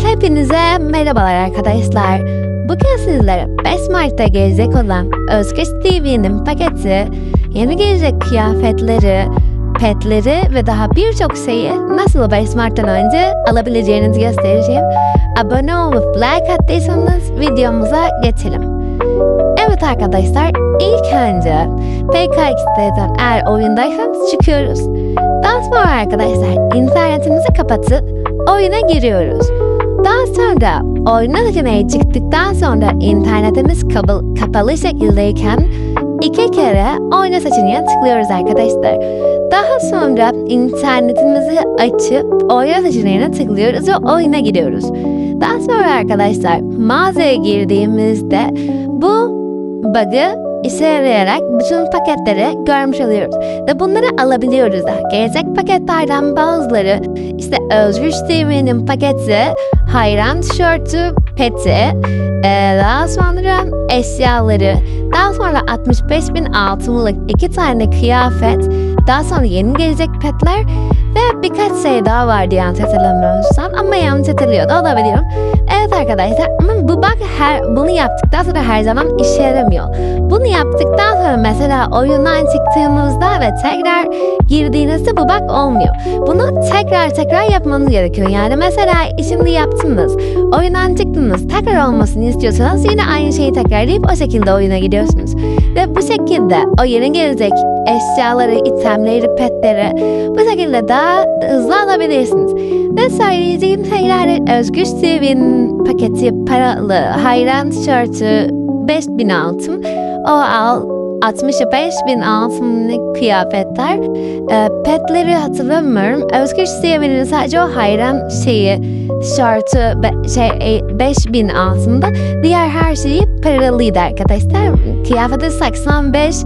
Hepinize merhabalar arkadaşlar. Bugün sizlere 5 Mart'ta gelecek olan Özgüç TV'nin paketi, yeni gelecek kıyafetleri, petleri ve daha birçok şeyi nasıl 5 Mart'tan önce alabileceğinizi göstereceğim. Abone olup like attıysanız videomuza geçelim. Evet arkadaşlar, ilk önce PKX'den eğer oyundaysanız çıkıyoruz. Daha sonra arkadaşlar internetimizi kapatıp oyuna giriyoruz. Daha sonra oyuna seçeneği çıktıktan sonra internetimiz kapalı şekildeyken 2 kere oyna seçeneğine tıklıyoruz arkadaşlar. Daha sonra internetimizi açıp oyna seçeneğine tıklıyoruz ve oyuna giriyoruz. Daha sonra arkadaşlar mağazaya girdiğimizde bu bug'ı işe yarayarak bütün paketleri görmüş oluyoruz. Ve bunları alabiliyoruz da. Gelecek paketlerden bazıları işte Özgüç TV'nin paketi, hayran tişörtü, peti, daha sonra eşyaları, daha sonra 65.000 altınlık 2 tane kıyafet, daha sonra yeni gelecek petler ve birkaç şey daha var diye yanlış hatırlamıyorsam, ama yanlış hatırlıyor da olabilirim. Evet arkadaşlar, ama bu bak bunu yaptıktan sonra her zaman işe yaramıyor. Bunu yaptıktan sonra mesela oyundan çıktığınızda ve tekrar girdiğinizde bu bak olmuyor. Bunu tekrar yapmanız gerekiyor. Yani mesela şimdi yaptınız, oyundan çıktınız, tekrar olmasını istiyorsanız yine aynı şeyi tekrarlayıp o şekilde oyuna gidiyorsunuz. Ve bu şekilde o yeni gelecek eşyaları, itemleri, petleri bu şekilde daha hızlı alabilirsiniz. Ve söyleyeceğim şeyler Özgüç TV'nin paketi, paralı, hayran tişörtü 5.000 altın, o al 65.000 altınlık kıyafetler, petleri hatırlamıyorum. Özgüç TV'nin sadece o hayran tişörtü 5.000 altında, diğer her şeyi paralıydı arkadaşlar. Kıyafeti 85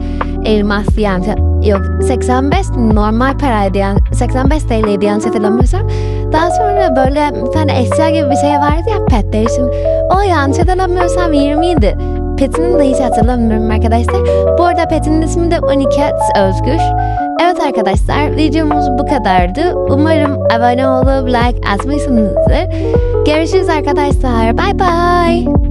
elmas yani yok 85 normal paraydı yani 85 TL'ydi yanlış hatırlamıyorsam. Daha sonra böyle bir tane eşya gibi bir şey vardı ya petler için. O yanlış hatırlamıyorsam 20 idi. Petinin de hiç hatırlamıyorum arkadaşlar. Bu arada petinin ismi de Unicat Özgür. Evet arkadaşlar, videomuz bu kadardı. Umarım abone olup like atmışsınızdır. Görüşürüz arkadaşlar. Bye bye.